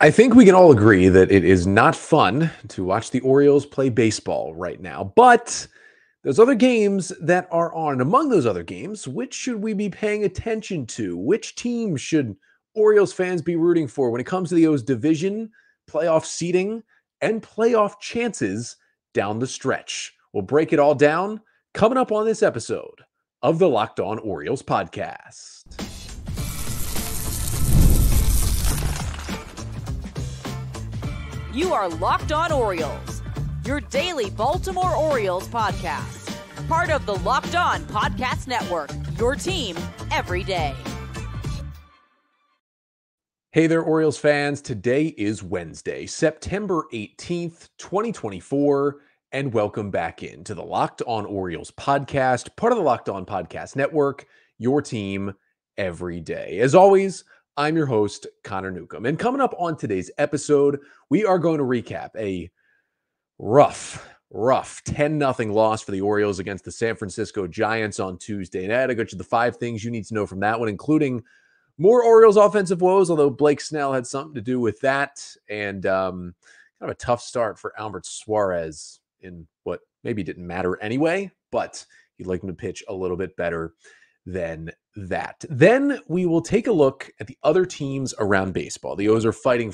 I think we can all agree that it is not fun to watch the Orioles play baseball right now, but there's other games that are on. And among those other games, which should we be paying attention to? Which team should Orioles fans be rooting for when it comes to the O's division, playoff seeding, and playoff chances down the stretch? We'll break it all down coming up on this episode of the Locked On Orioles podcast. You are Locked On Orioles, your daily Baltimore Orioles podcast. Part of the Locked On Podcast Network, your team every day. Hey there, Orioles fans. Today is Wednesday, September 18th, 2024, and welcome back into the Locked On Orioles podcast, part of the Locked On Podcast Network, your team every day. As always, I'm your host, Connor Newcomb. And coming up on today's episode, we are going to recap a rough 10-0 loss for the Orioles against the San Francisco Giants on Tuesday night. I got you the 5 things you need to know from that one, including more Orioles offensive woes, although Blake Snell had something to do with that, and kind of a tough start for Albert Suarez in what maybe didn't matter anyway, but you'd like him to pitch a little bit better than that. Then we will take a look at the other teams around baseball the O's are fighting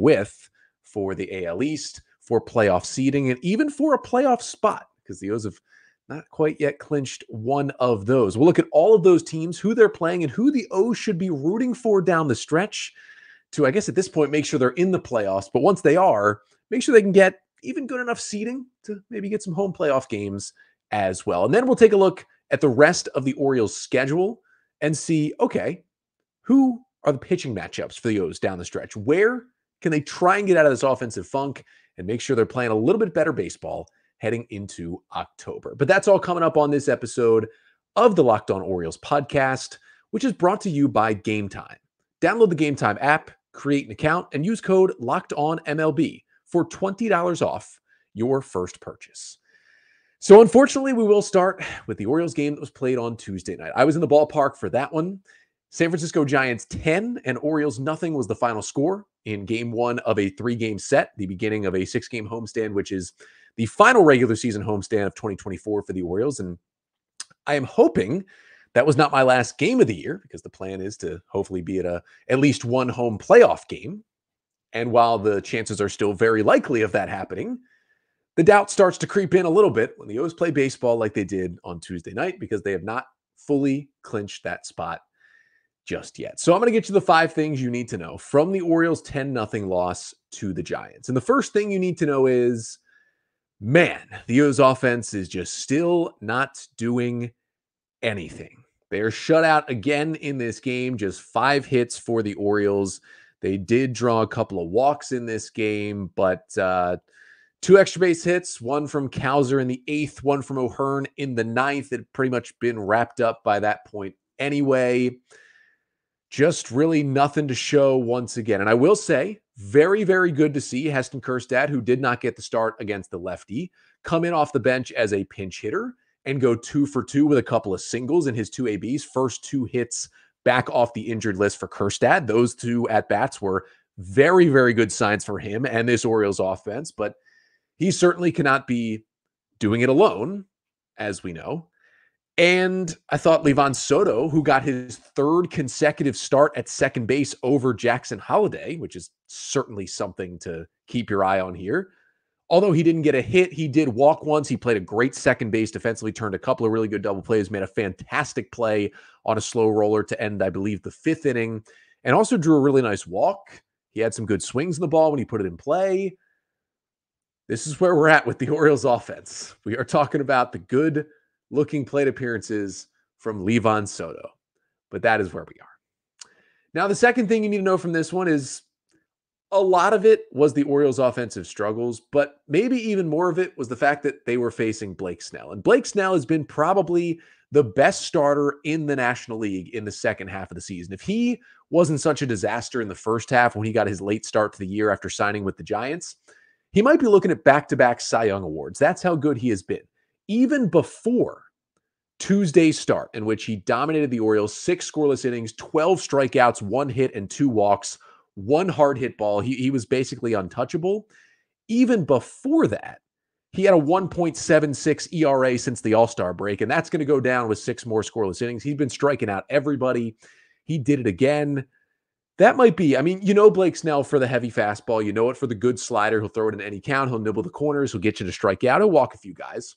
with for the AL East, for playoff seeding, and even for a playoff spot, because the O's have not quite yet clinched one of those. We'll look at all of those teams, who they're playing, and who the O's should be rooting for down the stretch to, I guess at this point, make sure they're in the playoffs. But once they are, make sure they can get even good enough seeding to maybe get some home playoff games as well. And then we'll take a look at the rest of the Orioles' schedule and see, okay, who are the pitching matchups for the O's down the stretch? Where can they try and get out of this offensive funk and make sure they're playing a little bit better baseball heading into October? But that's all coming up on this episode of the Locked On Orioles podcast, which is brought to you by Game Time. Download the Game Time app, create an account, and use code LOCKEDONMLB for $20 off your first purchase. So unfortunately, we will start with the Orioles game that was played on Tuesday night. I was in the ballpark for that one. San Francisco Giants 10 and Orioles nothing was the final score in game 1 of a 3-game set, the beginning of a 6-game homestand, which is the final regular season homestand of 2024 for the Orioles. And I am hoping that was not my last game of the year, because the plan is to hopefully be at least one home playoff game. And while the chances are still very likely of that happening, the doubt starts to creep in a little bit when the O's play baseball like they did on Tuesday night, because they have not fully clinched that spot just yet. So I'm going to get you the 5 things you need to know from the Orioles' 10-0 loss to the Giants. And the first thing you need to know is, man, the O's offense is just still not doing anything. They are shut out again in this game, just 5 hits for the Orioles. They did draw a couple of walks in this game, but 2 extra base hits, one from Cowser in the 8th, one from O'Hearn in the 9th. It had pretty much been wrapped up by that point anyway. Just really nothing to show once again. And I will say, very, very good to see Heston Kjerstad, who did not get the start against the lefty, come in off the bench as a pinch hitter and go 2 for 2 with a couple of singles in his 2 ABs. First 2 hits back off the injured list for Kjerstad. Those 2 at-bats were very, very good signs for him and this Orioles offense, but he certainly cannot be doing it alone, as we know. And I thought Livan Soto, who got his 3rd consecutive start at second base over Jackson Holliday, which is certainly something to keep your eye on here. Although he didn't get a hit, he did walk once. He played a great second base defensively, turned a couple of really good double plays, made a fantastic play on a slow roller to end, I believe, the 5th inning, and also drew a really nice walk. He had some good swings in the ball when he put it in play. This is where we're at with the Orioles offense. We are talking about the good-looking plate appearances from Livan Soto, but that is where we are. Now, the second thing you need to know from this one is a lot of it was the Orioles' offensive struggles, but maybe even more of it was the fact that they were facing Blake Snell. And Blake Snell has been probably the best starter in the National League in the second half of the season. If he wasn't such a disaster in the first half when he got his late start to the year after signing with the Giants, he might be looking at back-to-back Cy Young awards. That's how good he has been. Even before Tuesday's start, in which he dominated the Orioles, 6 scoreless innings, 12 strikeouts, 1 hit, and 2 walks, one hard hit ball. He was basically untouchable. Even before that, he had a 1.76 ERA since the All-Star break, and that's going to go down with 6 more scoreless innings. He's been striking out everybody. He did it again. That might be, I mean, you know Blake Snell for the heavy fastball. You know it for the good slider. He'll throw it in any count. He'll nibble the corners. He'll get you to strike out. He'll walk a few guys.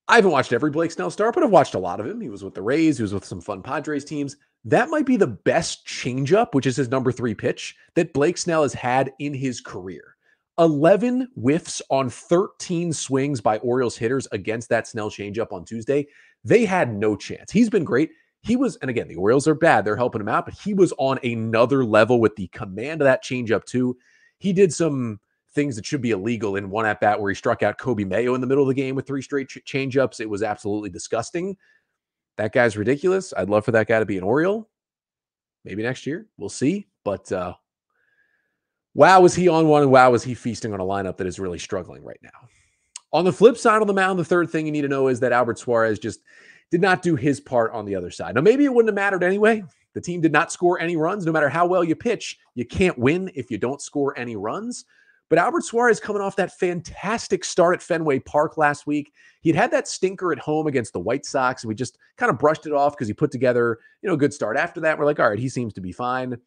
I haven't watched every Blake Snell start, but I've watched a lot of him. He was with the Rays. He was with some fun Padres teams. That might be the best changeup, which is his number 3 pitch, that Blake Snell has had in his career. 11 whiffs on 13 swings by Orioles hitters against that Snell changeup on Tuesday. They had no chance. He's been great. He was, and again, the Orioles are bad. They're helping him out, but he was on another level with the command of that changeup too. He did some things that should be illegal in one at-bat where he struck out Kobe Mayo in the middle of the game with 3 straight changeups. It was absolutely disgusting. That guy's ridiculous. I'd love for that guy to be an Oriole. Maybe next year. We'll see. But wow, was he on one, and wow, was he feasting on a lineup that is really struggling right now. On the flip side of the mound, the third thing you need to know is that Albert Suarez just did not do his part on the other side. Now, maybe it wouldn't have mattered anyway. The team did not score any runs. No matter how well you pitch, you can't win if you don't score any runs. But Albert Suarez coming off that fantastic start at Fenway Park last week. He'd had that stinker at home against the White Sox, and we just kind of brushed it off because he put together, a good start. After that, we're like, all right, he seems to be fine.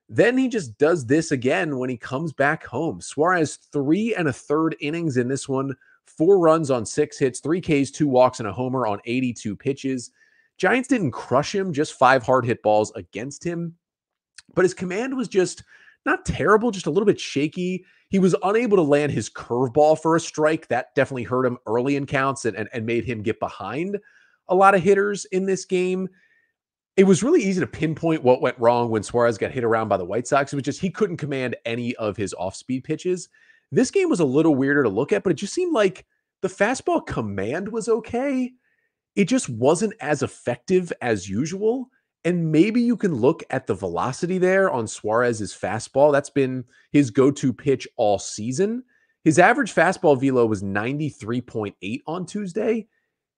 Then he just does this again when he comes back home. Suarez, 3 1/3 innings in this one, 4 runs on 6 hits, 3 Ks, 2 walks, and a homer on 82 pitches. Giants didn't crush him, just 5 hard hit balls against him. But his command was just not terrible, just a little bit shaky. He was unable to land his curveball for a strike. That definitely hurt him early in counts and made him get behind a lot of hitters in this game. It was really easy to pinpoint what went wrong when Suarez got hit around by the White Sox. It was just he couldn't command any of his off-speed pitches. This game was a little weirder to look at, but it just seemed like the fastball command was okay. It just wasn't as effective as usual. And maybe you can look at the velocity there on Suarez's fastball. That's been his go-to pitch all season. His average fastball velo was 93.8 on Tuesday.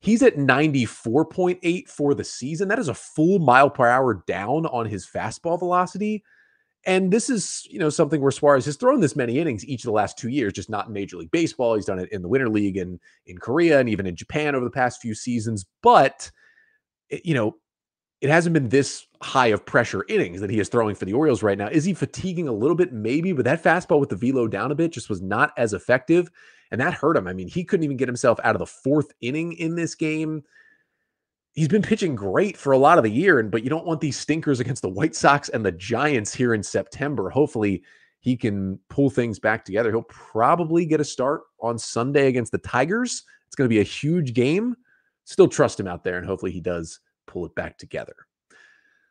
He's at 94.8 for the season. That is a full mile per hour down on his fastball velocity. And this is, something where Suarez has thrown this many innings each of the last 2 years, just not in Major League Baseball. He's done it in the Winter League and in Korea and even in Japan over the past few seasons. But, it hasn't been this high of pressure innings that he is throwing for the Orioles right now. Is he fatiguing a little bit? Maybe, but that fastball with the velo down a bit just was not as effective, and that hurt him. I mean, he couldn't even get himself out of the 4th inning in this game. He's been pitching great for a lot of the year, but you don't want these stinkers against the White Sox and the Giants here in September. Hopefully, he can pull things back together. He'll probably get a start on Sunday against the Tigers. It's going to be a huge game. Still trust him out there, and hopefully he does pull it back together.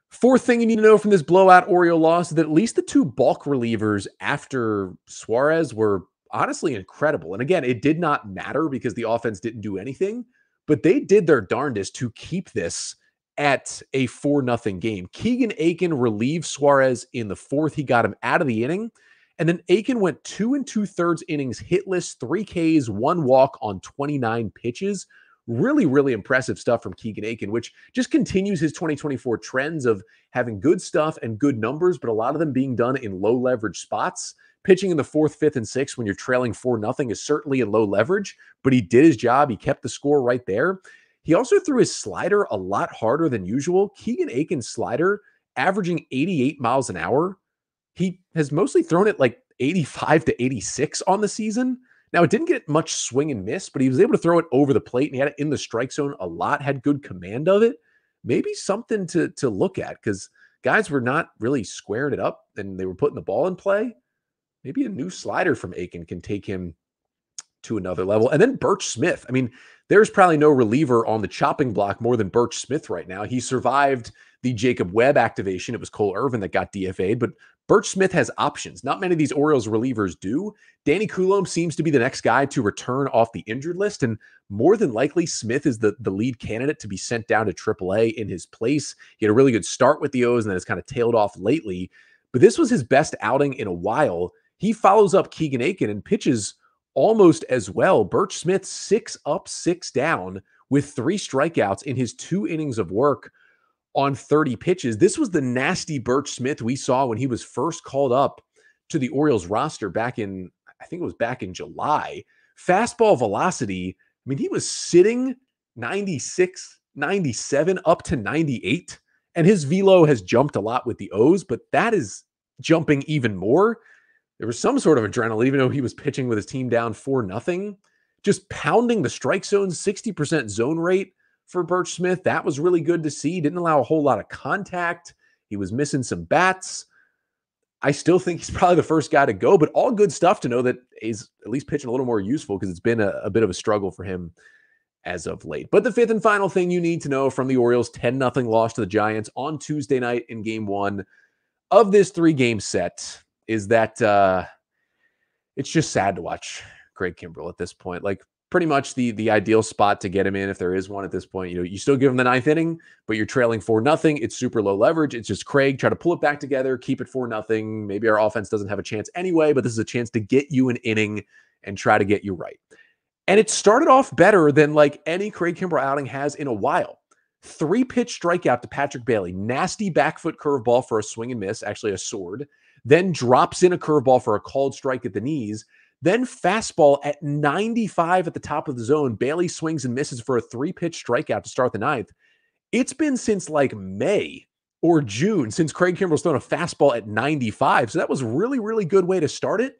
Fourth thing you need to know from this blowout Oriole loss is that at least the 2 bulk relievers after Suarez were honestly incredible. And again, it did not matter because the offense didn't do anything, but they did their darndest to keep this at a 4-0 game. Keegan Akin relieved Suarez in the 4th. He got him out of the inning. And then Akin went 2 2/3 innings hitless, 3 Ks, 1 walk on 29 pitches. Really, really impressive stuff from Keegan Akin, which just continues his 2024 trends of having good stuff and good numbers, but a lot of them being done in low leverage spots. Pitching in the 4th, 5th, and 6th when you're trailing 4-0 is certainly in low leverage, but he did his job. He kept the score right there. He also threw his slider a lot harder than usual. Keegan Akin's slider averaging 88 miles an hour. He has mostly thrown it like 85 to 86 on the season. Now, it didn't get much swing and miss, but he was able to throw it over the plate, and he had it in the strike zone a lot, had good command of it. Maybe something to look at because guys were not really squaring it up, and they were putting the ball in play. Maybe a new slider from Akin can take him to another level. And then Burch Smith. I mean, there's probably no reliever on the chopping block more than Burch Smith right now. He survived the Jacob Webb activation. It was Cole Irvin that got DFA'd, but Burch Smith has options. Not many of these Orioles relievers do. Danny Coulombe seems to be the next guy to return off the injured list, and more than likely, Smith is the lead candidate to be sent down to AAA in his place. He had a really good start with the O's and then has kind of tailed off lately, but this was his best outing in a while. He follows up Keegan Akin and pitches almost as well. Burch Smith 6 up, 6 down with 3 strikeouts in his 2 innings of work. on 30 pitches. This was the nasty Burch Smith we saw when he was first called up to the Orioles roster back in, I think it was back in July. Fastball velocity, I mean, he was sitting 96, 97 up to 98. And his velo has jumped a lot with the O's, but that is jumping even more. There was some sort of adrenaline, even though he was pitching with his team down 4-0. Just pounding the strike zone, 60% zone rate for Burch Smith. That was really good to see. Didn't allow a whole lot of contact. He was missing some bats. I still think he's probably the first guy to go, but all good stuff to know that he's at least pitching a little more useful, because it's been a bit of a struggle for him as of late. But the fifth and final thing you need to know from the Orioles' 10-0 loss to the Giants on Tuesday night in Game 1 of this 3-game set is that it's just sad to watch Craig Kimbrel at this point. Like, pretty much the ideal spot to get him in, if there is one at this point. You still give him the 9th inning, but you're trailing 4-0. It's super low leverage. It's just Craig, try to pull it back together, keep it 4-0. Maybe our offense doesn't have a chance anyway, but this is a chance to get you an inning and try to get you right. And it started off better than like any Craig Kimbrel outing has in a while. 3-pitch strikeout to Patrick Bailey. Nasty back foot curveball for a swing and miss, actually a sword. Then drops in a curveball for a called strike at the knees. Then fastball at 95 at the top of the zone. Bailey swings and misses for a 3-pitch strikeout to start the 9th. It's been since like May or June since Craig Kimbrel's thrown a fastball at 95. So that was really, really good way to start it.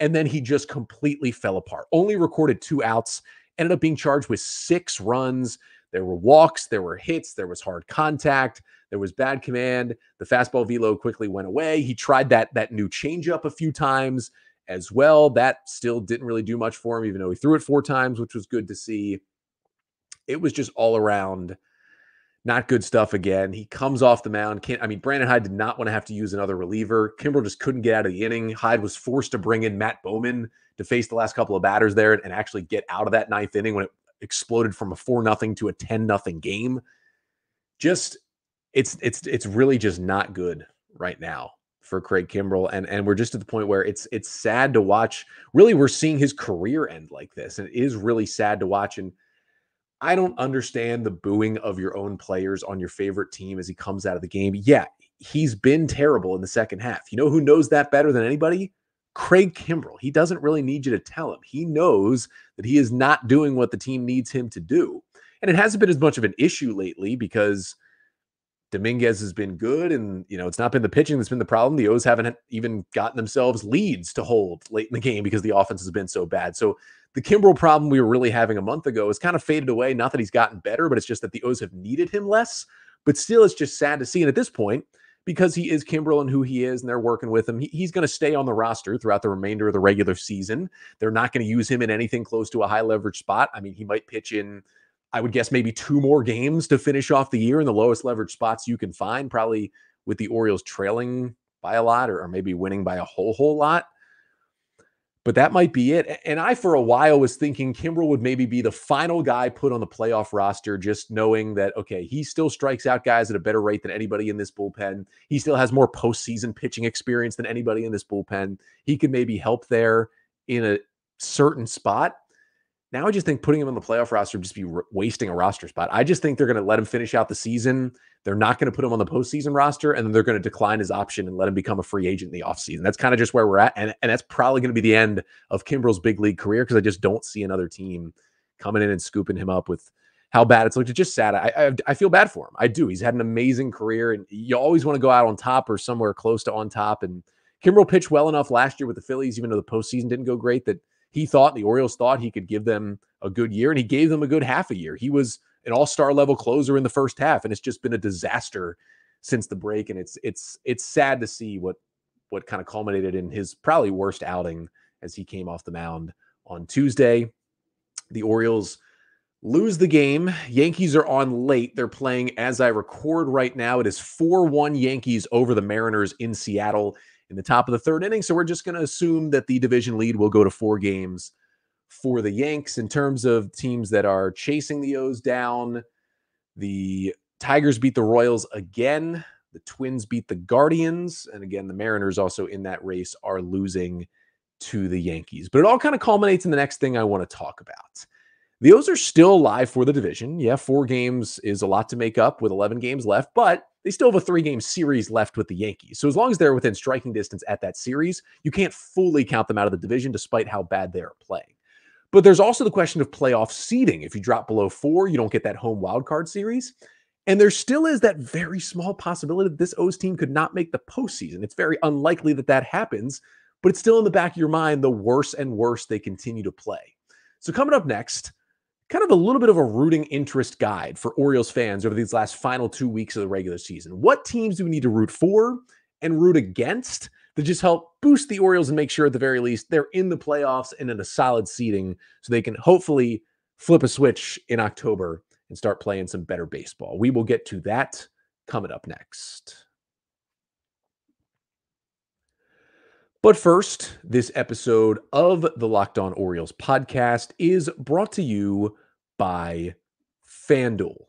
And then he just completely fell apart. Only recorded 2 outs, ended up being charged with 6 runs. There were walks, there were hits, there was hard contact, there was bad command. The fastball velo quickly went away. He tried that new changeup a few times as well. That still didn't really do much for him, even though he threw it 4 times, which was good to see. It was just all around not good stuff again. He comes off the mound. Brandon Hyde did not want to have to use another reliever. Kimbrel just couldn't get out of the inning. Hyde was forced to bring in Matt Bowman to face the last couple of batters there and actually get out of that 9th inning when it exploded from a 4-0 to a 10-0 game. Just it's really just not good right now for Craig Kimbrel, and we're just at the point where it's sad to watch. Really, we're seeing his career end like this, and it is really sad to watch. And I don't understand the booing of your own players on your favorite team as he comes out of the game. Yeah, he's been terrible in the second half. You know who knows that better than anybody? Craig Kimbrel. He doesn't really need you to tell him. He knows that he is not doing what the team needs him to do. And it hasn't been as much of an issue lately because Dominguez has been good, and it's not been the pitching that's been the problem. The O's haven't even gotten themselves leads to hold late in the game because the offense has been so bad. So the Kimbrel problem we were really having a month ago has kind of faded away. Not that he's gotten better, but it's just that the O's have needed him less. But still, it's just sad to see. And at this point, because he is Kimbrel and who he is, and they're working with him, he's going to stay on the roster throughout the remainder of the regular season. They're not going to use him in anything close to a high leverage spot. I mean, he might pitch in, I would guess, maybe 2 more games to finish off the year in the lowest leverage spots you can find, probably with the Orioles trailing by a lot or maybe winning by a whole lot. But that might be it. And I, for a while, was thinking Kimbrel would maybe be the final guy put on the playoff roster, just knowing that, okay, he still strikes out guys at a better rate than anybody in this bullpen. He still has more postseason pitching experience than anybody in this bullpen. He could maybe help there in a certain spot. Now I just think putting him on the playoff roster would just be wasting a roster spot. I just think they're going to let him finish out the season. They're not going to put him on the postseason roster, and then they're going to decline his option and let him become a free agent in the offseason. That's kind of just where we're at, and that's probably going to be the end of Kimbrel's big league career because I just don't see another team coming in and scooping him up with how bad it's looked. It's just sad. I feel bad for him. I do. He's had an amazing career, and you always want to go out on top or somewhere close to on top, and Kimbrel pitched well enough last year with the Phillies, even though the postseason didn't go great, that he thought, the Orioles thought, he could give them a good year, and he gave them a good half a year. He was an all-star level closer in the first half, and it's just been a disaster since the break. And it's sad to see what kind of culminated in his probably worst outing as he came off the mound on Tuesday. The Orioles lose the game. Yankees are on late. They're playing as I record right now. It is 4-1 Yankees over the Mariners in Seattle in the top of the 3rd inning. So we're just going to assume that the division lead will go to 4 games for the Yanks. In terms of teams that are chasing the O's down, the Tigers beat the Royals again. The Twins beat the Guardians. And again, the Mariners also in that race are losing to the Yankees. But it all kind of culminates in the next thing I want to talk about. The O's are still alive for the division. Yeah, 4 games is a lot to make up with 11 games left, but they still have a 3-game series left with the Yankees. So as long as they're within striking distance at that series, you can't fully count them out of the division despite how bad they are playing. But there's also the question of playoff seeding. If you drop below 4, you don't get that home wildcard series. And there still is that very small possibility that this O's team could not make the postseason. It's very unlikely that that happens, but it's still in the back of your mind the worse and worse they continue to play. So coming up next, kind of a little bit of a rooting interest guide for Orioles fans over these last final 2 weeks of the regular season. What teams do we need to root for and root against to just help boost the Orioles and make sure at the very least they're in the playoffs and in a solid seeding so they can hopefully flip a switch in October and start playing some better baseball. We will get to that coming up next. But first, this episode of the Locked On Orioles podcast is brought to you by FanDuel.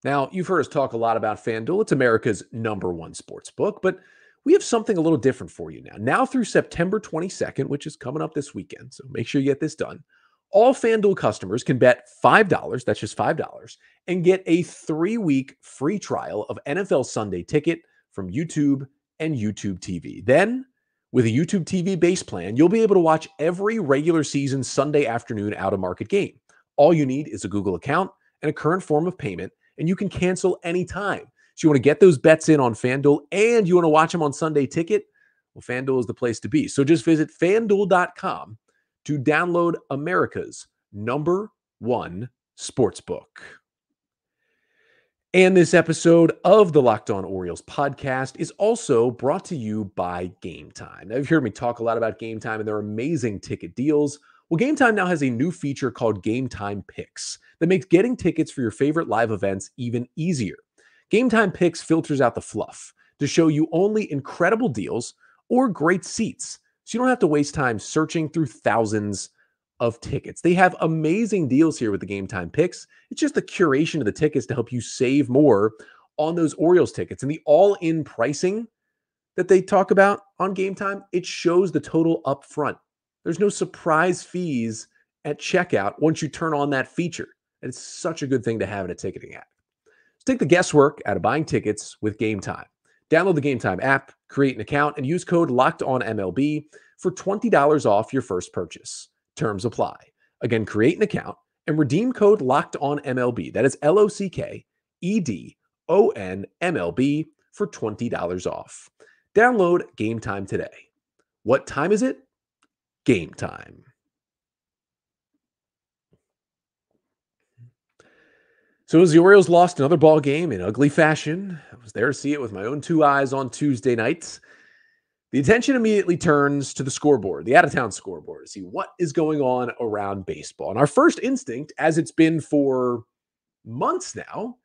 Now, you've heard us talk a lot about FanDuel. It's America's #1 sports book, but we have something a little different for you now. Now through September 22nd, which is coming up this weekend, so make sure you get this done. All FanDuel customers can bet $5, that's just $5, and get a 3-week free trial of NFL Sunday Ticket from YouTube and YouTube TV. Then, with a YouTube TV base plan, you'll be able to watch every regular season Sunday afternoon out-of-market game. All you need is a Google account and a current form of payment, and you can cancel anytime. So you want to get those bets in on FanDuel and you want to watch them on Sunday Ticket? Well, FanDuel is the place to be. So just visit FanDuel.com to download America's #1 sportsbook. And this episode of the Locked On Orioles podcast is also brought to you by Game Time. Now, you've heard me talk a lot about Game Time and their amazing ticket deals. Well, Game Time now has a new feature called Game Time Picks that makes getting tickets for your favorite live events even easier. Game Time Picks filters out the fluff to show you only incredible deals or great seats, so you don't have to waste time searching through thousands of tickets. They have amazing deals here with the Game Time Picks. It's just the curation of the tickets to help you save more on those Orioles tickets. And the all-in pricing that they talk about on Game Time, it shows the total up front. There's no surprise fees at checkout once you turn on that feature. And it's such a good thing to have at a ticketing app. So take the guesswork out of buying tickets with Game Time. Download the Game Time app, create an account, and use code LOCKEDONMLB for $20 off your first purchase. Terms apply. Again, create an account and redeem code LOCKEDONMLB. That is LOCKEDONMLB for $20 off. Download Game Time today. What time is it? Game time. So as the Orioles lost another ball game in ugly fashion, I was there to see it with my own 2 eyes on Tuesday night. The attention immediately turns to the scoreboard, the out-of-town scoreboard, to see what is going on around baseball. And our first instinct, as it's been for months now,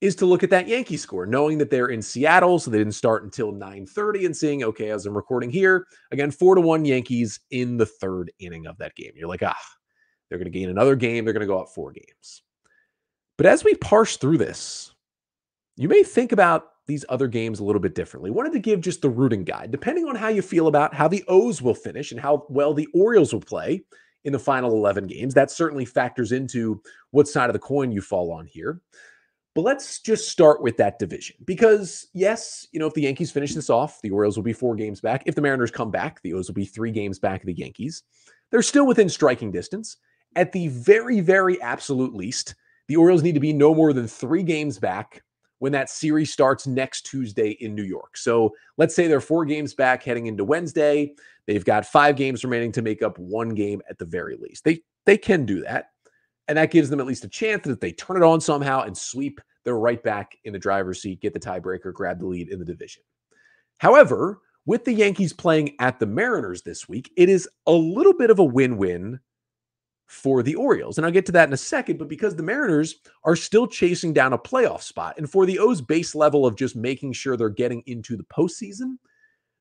is to look at that Yankee score, knowing that they're in Seattle, so they didn't start until 9:30, and seeing, okay, as I'm recording here, again, 4-1 Yankees in the 3rd inning of that game. You're like, they're going to gain another game. They're going to go up 4 games. But as we parse through this, you may think about these other games a little bit differently. Wanted to give just the rooting guide, depending on how you feel about how the O's will finish and how well the Orioles will play in the final 11 games. That certainly factors into what side of the coin you fall on here. But let's just start with that division. Because yes, if the Yankees finish this off, the Orioles will be 4 games back. If the Mariners come back, the O's will be 3 games back of the Yankees. They're still within striking distance. At the very, very absolute least, the Orioles need to be no more than 3 games back when that series starts next Tuesday in New York. So let's say they're 4 games back heading into Wednesday. They've got 5 games remaining to make up 1 game at the very least. They can do that. And that gives them at least a chance that if they turn it on somehow and sweep, they're right back in the driver's seat, get the tiebreaker, grab the lead in the division. However, with the Yankees playing at the Mariners this week, it is a little bit of a win-win for the Orioles. And I'll get to that in a second, but because the Mariners are still chasing down a playoff spot, and for the O's base level of just making sure they're getting into the postseason,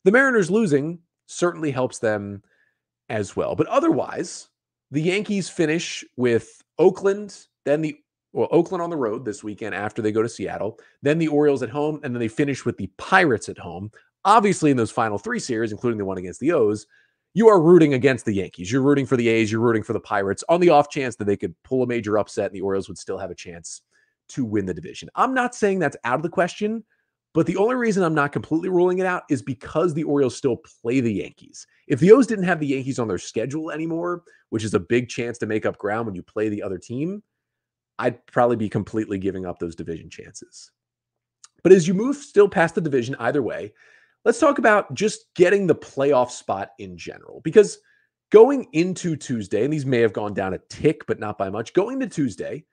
the Mariners losing certainly helps them as well. But otherwise, the Yankees finish with Oakland, then Oakland on the road this weekend after they go to Seattle, then the Orioles at home, and then they finish with the Pirates at home. Obviously, in those final 3 series, including the one against the O's, you are rooting against the Yankees. You're rooting for the A's. You're rooting for the Pirates on the off chance that they could pull a major upset and the Orioles would still have a chance to win the division. I'm not saying that's out of the question, but the only reason I'm not completely ruling it out is because the Orioles still play the Yankees. If the O's didn't have the Yankees on their schedule anymore, which is a big chance to make up ground when you play the other team, I'd probably be completely giving up those division chances. But as you move still past the division either way, let's talk about just getting the playoff spot in general. Because going into Tuesday, and these may have gone down a tick, but not by much, going to Tuesday,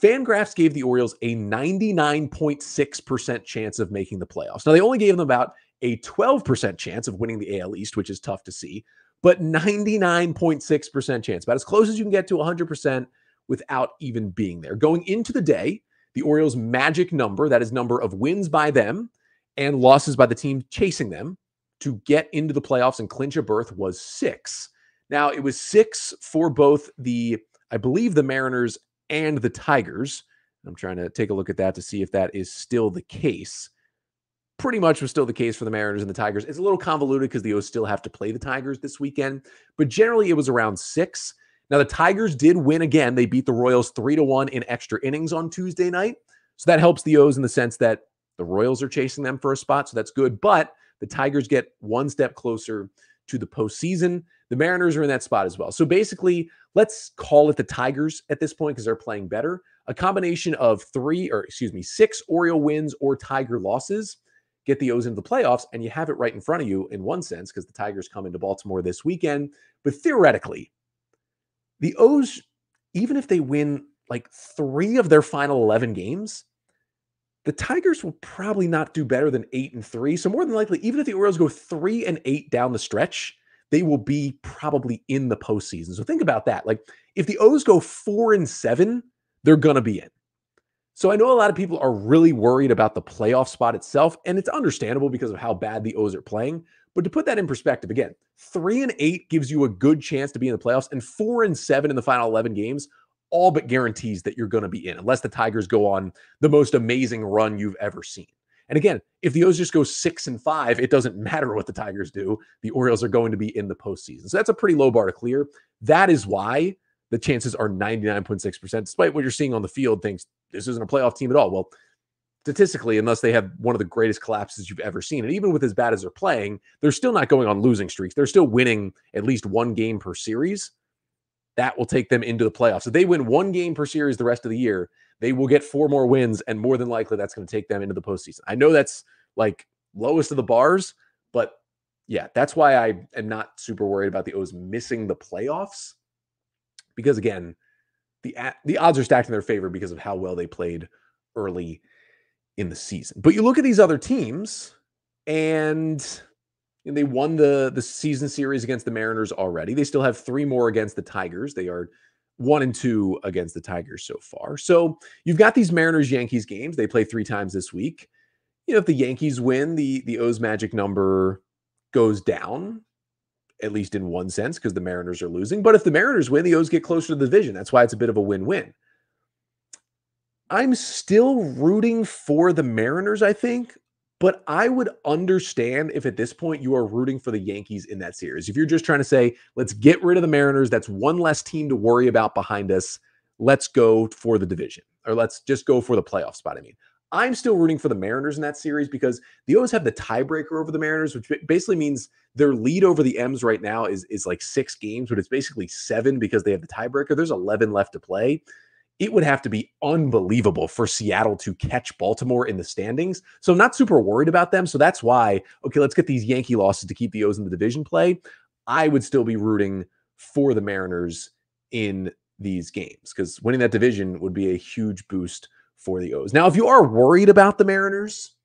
FanGraphs gave the Orioles a 99.6% chance of making the playoffs. Now, they only gave them about a 12% chance of winning the AL East, which is tough to see, but 99.6% chance, about as close as you can get to 100% without even being there. Going into the day, the Orioles' magic number, that is number of wins by them and losses by the team chasing them to get into the playoffs and clinch a berth, was 6. Now, it was 6 for both I believe the Mariners and the Tigers. I'm trying to take a look at that to see if that is still the case. Pretty much was still the case for the Mariners and the Tigers. It's a little convoluted because the O's still have to play the Tigers this weekend, but generally it was around 6. Now, the Tigers did win again. They beat the Royals 3-1 in extra innings on Tuesday night. So that helps the O's in the sense that the Royals are chasing them for a spot, so that's good. But the Tigers get one step closer to the postseason. The Mariners are in that spot as well. So basically, let's call it the Tigers at this point because they're playing better. A combination of 6 Oriole wins or Tiger losses get the O's into the playoffs, and you have it right in front of you in one sense because the Tigers come into Baltimore this weekend. But theoretically, the O's, even if they win like 3 of their final 11 games, the Tigers will probably not do better than 8-3. So more than likely, even if the Orioles go 3-8 down the stretch, they will be probably in the postseason. So think about that. Like if the O's go 4-7, they're going to be in. So I know a lot of people are really worried about the playoff spot itself, and it's understandable because of how bad the O's are playing. But to put that in perspective, again, 3-8 gives you a good chance to be in the playoffs, and 4-7 in the final 11 games all but guarantees that you're going to be in, unless the Tigers go on the most amazing run you've ever seen. And again, if the O's just go 6-5, it doesn't matter what the Tigers do. The Orioles are going to be in the postseason. So that's a pretty low bar to clear. That is why the chances are 99.6%, despite what you're seeing on the field, thinks this isn't a playoff team at all. Well, statistically, unless they have one of the greatest collapses you've ever seen, and even with as bad as they're playing, they're still not going on losing streaks. They're still winning at least one game per series. That will take them into the playoffs. If they win one game per series the rest of the year, they will get 4 more wins, and more than likely that's going to take them into the postseason. I know that's like lowest of the bars, but yeah, that's why I am not super worried about the O's missing the playoffs, because again, the odds are stacked in their favor because of how well they played early in the season. But you look at these other teams, and they won the season series against the Mariners already. They still have 3 more against the Tigers. They are 1-2 against the Tigers so far. So you've got these Mariners-Yankees games. They play 3 times this week. You know, if the Yankees win, the O's magic number goes down, at least in one sense, because the Mariners are losing. But if the Mariners win, the O's get closer to the division. That's why it's a bit of a win-win. I'm still rooting for the Mariners, I think, but I would understand if at this point you are rooting for the Yankees in that series. If you're just trying to say, let's get rid of the Mariners, that's one less team to worry about behind us. Let's go for the division, or let's just go for the playoff spot. I mean, I'm still rooting for the Mariners in that series because the O's have the tiebreaker over the Mariners, which basically means their lead over the M's right now is like 6 games, but it's basically 7 because they have the tiebreaker. There's 11 left to play. It would have to be unbelievable for Seattle to catch Baltimore in the standings. So I'm not super worried about them. So that's why, okay, let's get these Yankee losses to keep the O's in the division play. I would still be rooting for the Mariners in these games because winning that division would be a huge boost for the O's. Now, if you are worried about the Mariners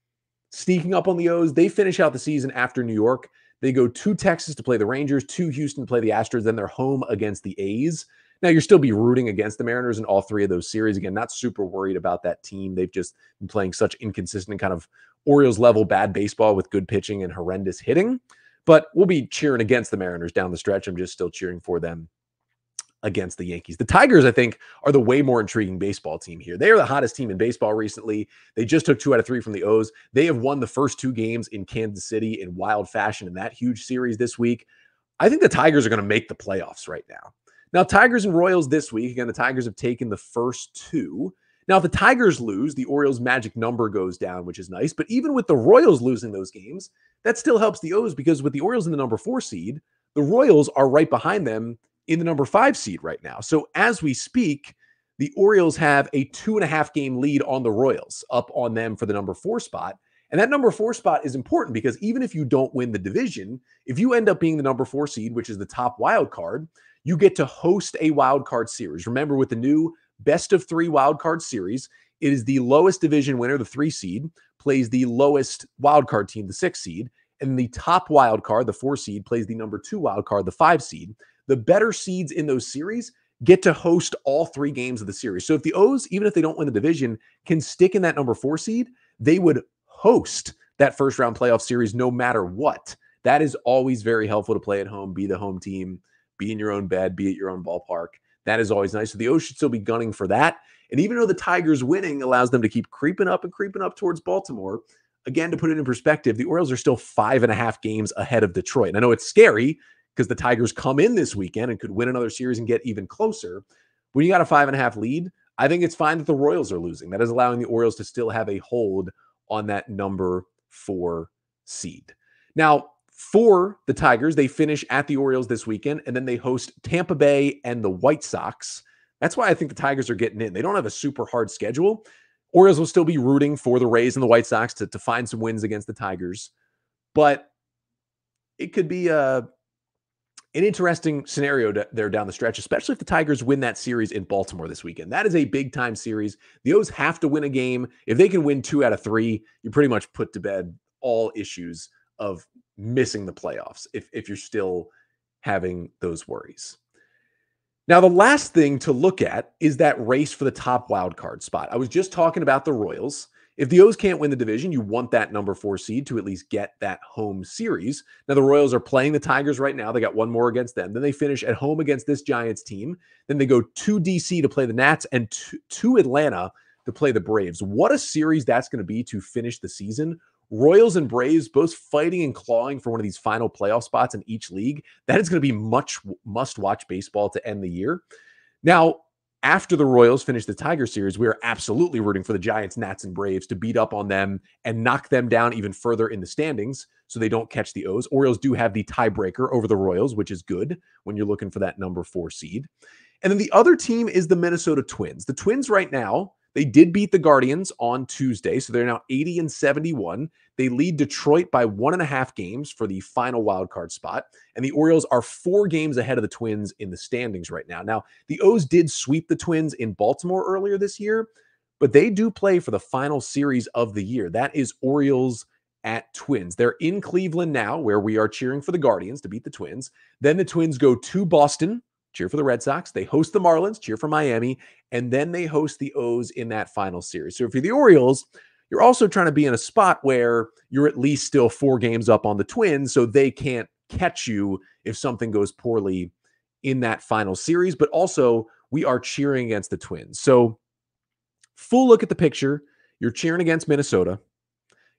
sneaking up on the O's, they finish out the season after New York. They go to Texas to play the Rangers, to Houston to play the Astros, then they're home against the A's. Now, you'll still be rooting against the Mariners in all 3 of those series. Again, not super worried about that team. They've just been playing such inconsistent kind of Orioles-level bad baseball with good pitching and horrendous hitting. But we'll be cheering against the Mariners down the stretch. I'm just still cheering for them against the Yankees. The Tigers, I think, are the way more intriguing baseball team here. They are the hottest team in baseball recently. They just took 2 out of 3 from the O's. They have won the first 2 games in Kansas City in wild fashion in that huge series this week. I think the Tigers are going to make the playoffs right now. Now, Tigers and Royals this week. Again, the Tigers have taken the first two. Now, if the Tigers lose, the Orioles' magic number goes down, which is nice. But even with the Royals losing those games, that still helps the O's, because with the Orioles in the number 4 seed, the Royals are right behind them in the number 5 seed right now. So as we speak, the Orioles have a 2.5 game lead on the Royals, up on them for the number 4 spot. And that number 4 spot is important because even if you don't win the division, if you end up being the number 4 seed, which is the top wild card, you get to host a wild card series. Remember, with the new best of 3 wild card series, it is the lowest division winner, the 3 seed, plays the lowest wild card team, the 6 seed, and the top wild card, the 4 seed, plays the number 2 wild card, the 5 seed. The better seeds in those series get to host all 3 games of the series. So if the O's, even if they don't win the division, can stick in that number 4 seed, they would host that first round playoff series no matter what. That is always very helpful to play at home, be the home team, be in your own bed, be at your own ballpark. That is always nice. So the O's should still be gunning for that. And even though the Tigers winning allows them to keep creeping up towards Baltimore, again, to put it in perspective, the Orioles are still 5.5 games ahead of Detroit. And I know it's scary because the Tigers come in this weekend and could win another series and get even closer. When you got a 5.5 lead, I think it's fine that the Royals are losing. That is allowing the Orioles to still have a hold on that number 4 seed. Now, for the Tigers, they finish at the Orioles this weekend, and then they host Tampa Bay and the White Sox. That's why I think the Tigers are getting in. They don't have a super hard schedule. Orioles will still be rooting for the Rays and the White Sox to find some wins against the Tigers. But it could be an interesting scenario there down the stretch, especially if the Tigers win that series in Baltimore this weekend. That is a big-time series. The O's have to win a game. If they can win 2 out of 3, you pretty much put to bed all issues of missing the playoffs if you're still having those worries. Now, the last thing to look at is that race for the top wild card spot. I was just talking about the Royals. If the O's can't win the division, you want that number 4 seed to at least get that home series. Now, the Royals are playing the Tigers right now. They got one more against them. Then they finish at home against this Giants team. Then they go to DC to play the Nats and to Atlanta to play the Braves. What a series that's going to be to finish the season. Royals and Braves both fighting and clawing for one of these final playoff spots in each league. That is going to be much must-watch baseball to end the year. Now, after the Royals finish the Tiger series, we are absolutely rooting for the Giants, Nats, and Braves to beat up on them and knock them down even further in the standings so they don't catch the O's. Orioles do have the tiebreaker over the Royals, which is good when you're looking for that number 4 seed. And then the other team is the Minnesota Twins. The Twins right now, they did beat the Guardians on Tuesday, so they're now 80-71. They lead Detroit by 1.5 games for the final wild card spot, and the Orioles are 4 games ahead of the Twins in the standings right now. Now, the O's did sweep the Twins in Baltimore earlier this year, but they do play for the final series of the year. That is Orioles at Twins. They're in Cleveland now, where we are cheering for the Guardians to beat the Twins. Then the Twins go to Boston, cheer for the Red Sox. They host the Marlins, cheer for Miami, and then they host the O's in that final series. So if you're the Orioles, you're also trying to be in a spot where you're at least still 4 games up on the Twins, so they can't catch you if something goes poorly in that final series. But also, we are cheering against the Twins. So full look at the picture. You're cheering against Minnesota.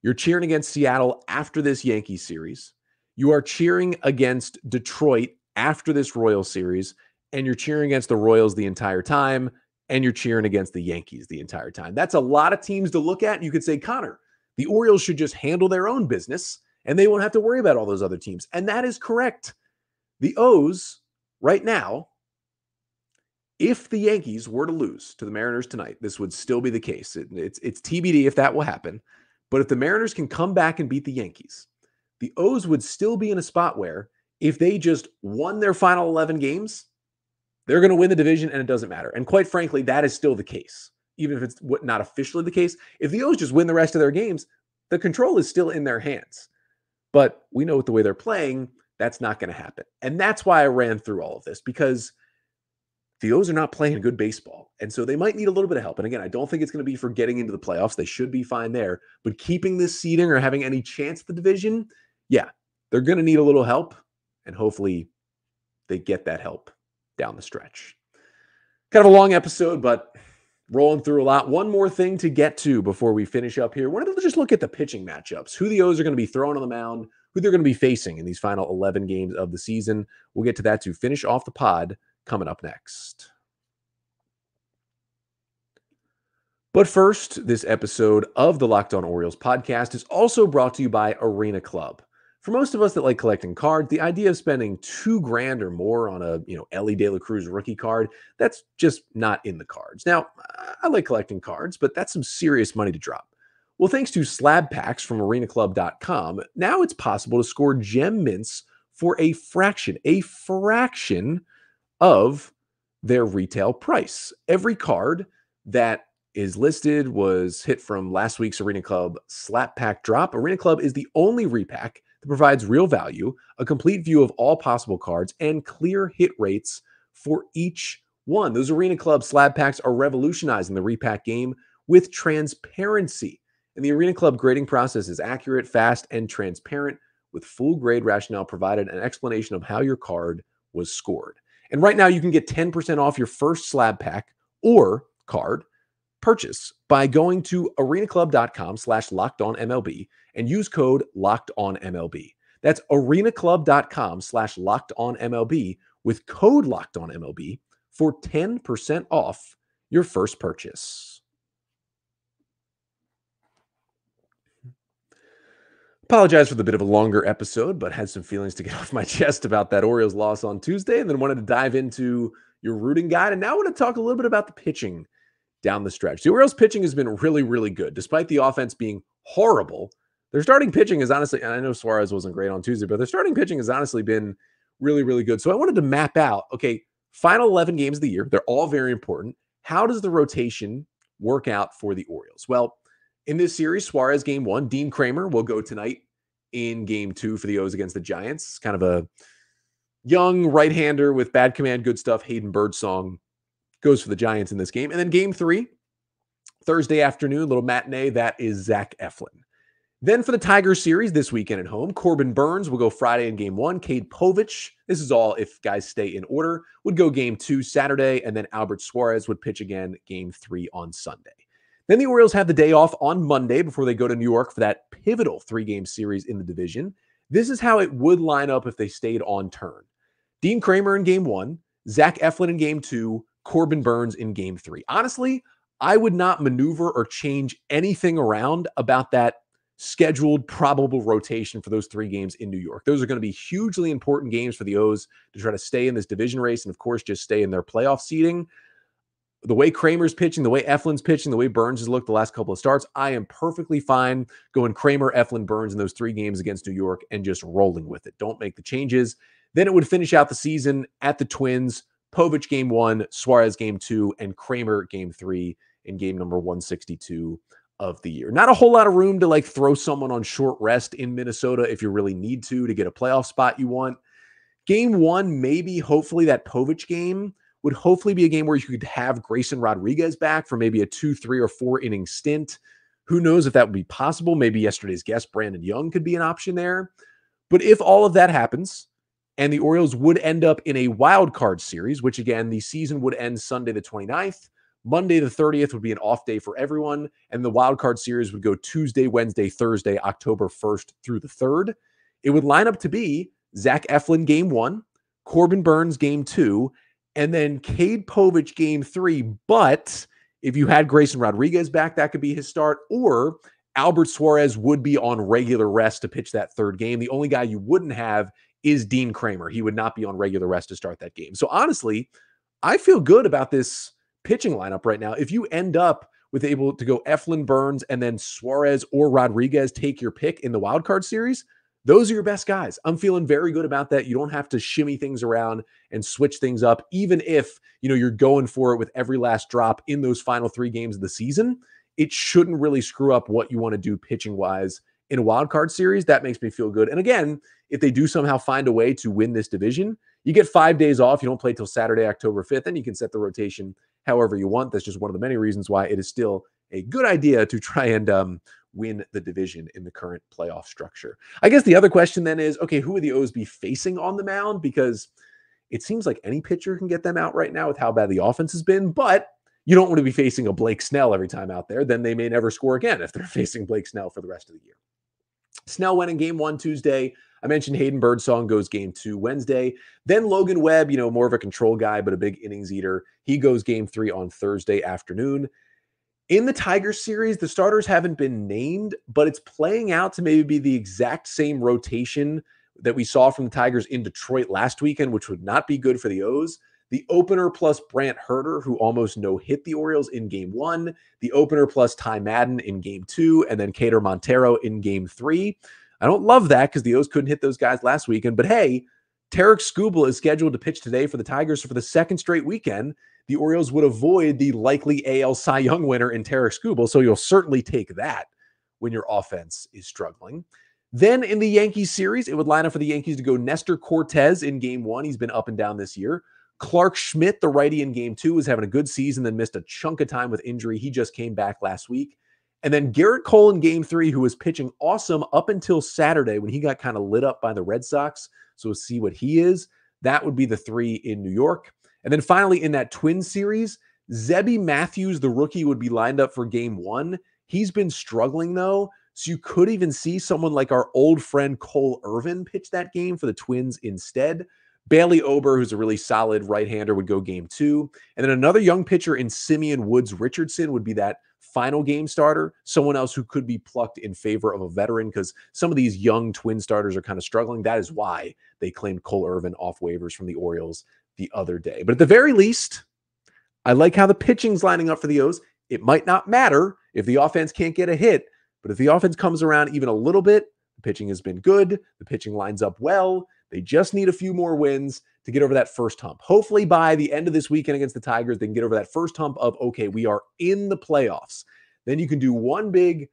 You're cheering against Seattle after this Yankees series. You are cheering against Detroit after this Royals series, and you're cheering against the Royals the entire time, and you're cheering against the Yankees the entire time. That's a lot of teams to look at. You could say, Connor, the Orioles should just handle their own business, and they won't have to worry about all those other teams. And that is correct. The O's, right now, if the Yankees were to lose to the Mariners tonight, this would still be the case. It's TBD if that will happen. But if the Mariners can come back and beat the Yankees, the O's would still be in a spot where if they just won their final 11 games, they're going to win the division and it doesn't matter. And quite frankly, that is still the case. Even if it's not officially the case, if the O's just win the rest of their games, the control is still in their hands. But we know with the way they're playing, that's not going to happen. And that's why I ran through all of this, because the O's are not playing good baseball. And so they might need a little bit of help. And again, I don't think it's going to be for getting into the playoffs. They should be fine there. But keeping this seeding or having any chance at the division, yeah, they're going to need a little help. And hopefully they get that help down the stretch. Kind of a long episode, but rolling through a lot. One more thing to get to before we finish up here. Wanted to just look at the pitching matchups, who the O's are going to be throwing on the mound, who they're going to be facing in these final 11 games of the season. We'll get to that to finish off the pod coming up next. But first, this episode of the Locked On Orioles podcast is also brought to you by Arena Club. For most of us that like collecting cards, the idea of spending $2,000 or more on a Ellie De La Cruz rookie card, that's just not in the cards. Now, I like collecting cards, but that's some serious money to drop. Well, thanks to slab packs from arenaclub.com, now it's possible to score gem mints for a fraction of their retail price. Every card that is listed was hit from last week's Arena Club slap pack drop. Arena Club is the only repack that provides real value, a complete view of all possible cards, and clear hit rates for each one. Those Arena Club slab packs are revolutionizing the repack game with transparency. And the Arena Club grading process is accurate, fast, and transparent, with full grade rationale provided and explanation of how your card was scored. And right now you can get 10% off your first slab pack or card purchase by going to arenaclub.com/lockedonmlb and use code LOCKEDONMLB. That's arenaclub.com/lockedonmlb with code LOCKEDONMLB for 10% off your first purchase. Apologize for the bit of a longer episode, but had some feelings to get off my chest about that Orioles loss on Tuesday, and then wanted to dive into your rooting guide. And now I want to talk a little bit about the pitching down the stretch. The Orioles pitching has been really, really good. Despite the offense being horrible, their starting pitching is honestly, and I know Suarez wasn't great on Tuesday, but their starting pitching has honestly been really, really good. So I wanted to map out, okay, final 11 games of the year. They're all very important. How does the rotation work out for the Orioles? Well, in this series, Suarez game 1, Dean Kramer will go tonight in game 2 for the O's against the Giants. Kind of a young right-hander with bad command, good stuff, Hayden Birdsong goes for the Giants in this game. And then game 3, Thursday afternoon, little matinee, that is Zach Eflin. Then for the Tigers series this weekend at home, Corbin Burns will go Friday in game 1. Cade Povich, this is all if guys stay in order, would go game 2 Saturday. And then Albert Suarez would pitch again game 3 on Sunday. Then the Orioles have the day off on Monday before they go to New York for that pivotal 3-game series in the division. This is how it would line up if they stayed on turn. Dean Kramer in game 1, Zach Eflin in game 2, Corbin Burns in game 3. Honestly, I would not maneuver or change anything around about that scheduled probable rotation for those 3 games in New York. Those are going to be hugely important games for the O's to try to stay in this division race and, of course, just stay in their playoff seeding. The way Kramer's pitching, the way Eflin's pitching, the way Burns has looked the last couple of starts, I am perfectly fine going Kramer, Eflin, Burns in those 3 games against New York and just rolling with it. Don't make the changes. Then it would finish out the season at the Twins, Povich game 1, Suarez game 2, and Kramer game 3 in game number 162 of the year. Not a whole lot of room to throw someone on short rest in Minnesota if you really need to get a playoff spot you want. Game 1, maybe, hopefully that Povich game would hopefully be a game where you could have Grayson Rodriguez back for maybe a 2, 3, or 4 inning stint. Who knows if that would be possible? Maybe yesterday's guest, Brandon Young, could be an option there. But if all of that happens, and the Orioles would end up in a wild card series, which again, the season would end Sunday the 29th. Monday the 30th would be an off day for everyone, and the wild card series would go Tuesday, Wednesday, Thursday, October 1st through the 3rd. It would line up to be Zach Eflin game 1, Corbin Burns game 2, and then Cade Povich game 3. But if you had Grayson Rodriguez back, that could be his start, or Albert Suarez would be on regular rest to pitch that 3rd game. The only guy you wouldn't have is Dean Kramer. He would not be on regular rest to start that game. So honestly, I feel good about this pitching lineup right now. If you end up with able to go Eflin, Burns, and then Suarez or Rodriguez, take your pick in the wild card series, those are your best guys. I'm feeling very good about that. You don't have to shimmy things around and switch things up, even if you're going for it with every last drop in those final 3 games of the season. It shouldn't really screw up what you want to do pitching wise in a wild card series. That makes me feel good. And again, if they do somehow find a way to win this division, you get 5 days off. You don't play till Saturday, October 5th, and you can set the rotation however you want. That's just one of the many reasons why it is still a good idea to try and win the division in the current playoff structure. I guess the other question then is, okay, who would the O's be facing on the mound? Because it seems like any pitcher can get them out right now with how bad the offense has been, but you don't want to be facing a Blake Snell every time out there. Then they may never score again if they're facing Blake Snell for the rest of the year. Snell went in game 1 Tuesday. I mentioned Hayden Birdsong goes game 2 Wednesday. Then Logan Webb, more of a control guy, but a big innings eater. He goes game 3 on Thursday afternoon. In the Tigers series, the starters haven't been named, but it's playing out to maybe be the exact same rotation that we saw from the Tigers in Detroit last weekend, which would not be good for the O's. The opener plus Brant Herter, who almost no-hit the Orioles in game 1. The opener plus Ty Madden in game 2, and then Cater Montero in game 3. I don't love that because the O's couldn't hit those guys last weekend, but hey, Tarek Skubal is scheduled to pitch today for the Tigers for the second straight weekend. The Orioles would avoid the likely AL Cy Young winner in Tarek Skubal, so you'll certainly take that when your offense is struggling. Then in the Yankees series, it would line up for the Yankees to go Nestor Cortez in game 1. He's been up and down this year. Clark Schmidt, the righty in game 2, was having a good season, then missed a chunk of time with injury. He just came back last week. And then Garrett Cole in game 3, who was pitching awesome up until Saturday when he got kind of lit up by the Red Sox. So we'll see what he is. That would be the 3 in New York. And then finally in that Twins series, Zebby Matthews, the rookie, would be lined up for game 1. He's been struggling though. So you could even see someone like our old friend Cole Irvin pitch that game for the Twins instead. Bailey Ober, who's a really solid right-hander, would go game 2. And then another young pitcher in Simeon Woods Richardson would be that final game starter, someone else who could be plucked in favor of a veteran because some of these young Twin starters are kind of struggling. That is why they claimed Cole Irvin off waivers from the Orioles the other day. But at the very least, I like how the pitching's lining up for the O's. It might not matter if the offense can't get a hit, but if the offense comes around even a little bit, the pitching has been good. The pitching lines up well. They just need a few more wins to get over that first hump. Hopefully by the end of this weekend against the Tigers, they can get over that first hump of, okay, we are in the playoffs. Then you can do one big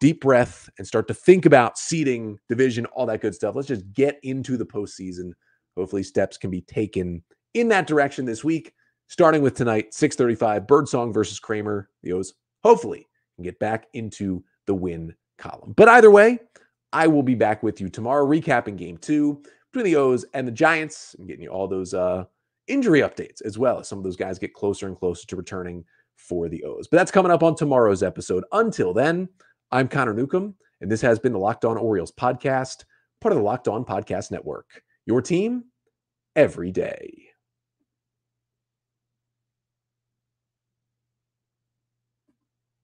deep breath and start to think about seeding, division, all that good stuff. Let's just get into the postseason. Hopefully steps can be taken in that direction this week, starting with tonight, 6:35, Birdsong versus Kramer. The O's hopefully can get back into the win column. But either way, I will be back with you tomorrow, recapping game 2 between the O's and the Giants and getting you all those injury updates as well as some of those guys get closer and closer to returning for the O's. But that's coming up on tomorrow's episode. Until then, I'm Connor Newcomb, and this has been the Locked On Orioles podcast, part of the Locked On Podcast Network. Your team every day.